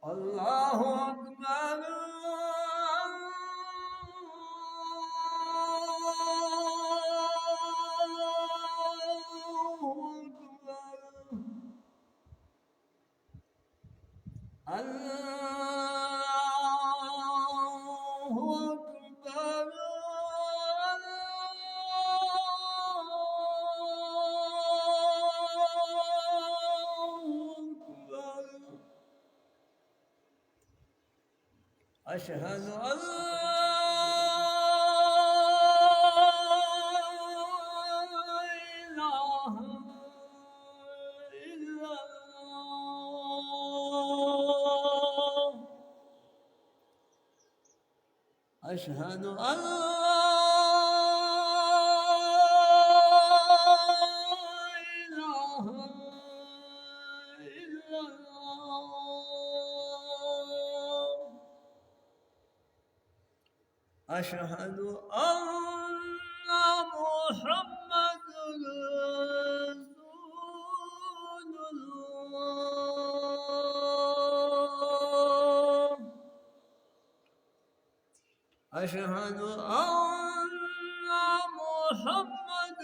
الله أكبر أشهد أن لا إله إلا الله أشهد أن لا إله إلا الله أشهد أن محمد رسول الله أشهد أن محمد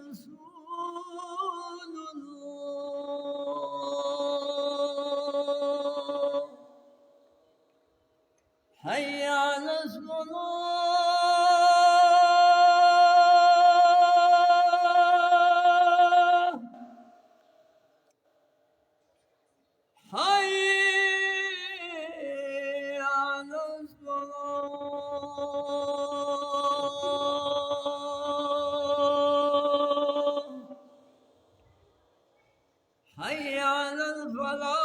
رسول الله حي على الصلاة حي على الصلاة حي على الفلاح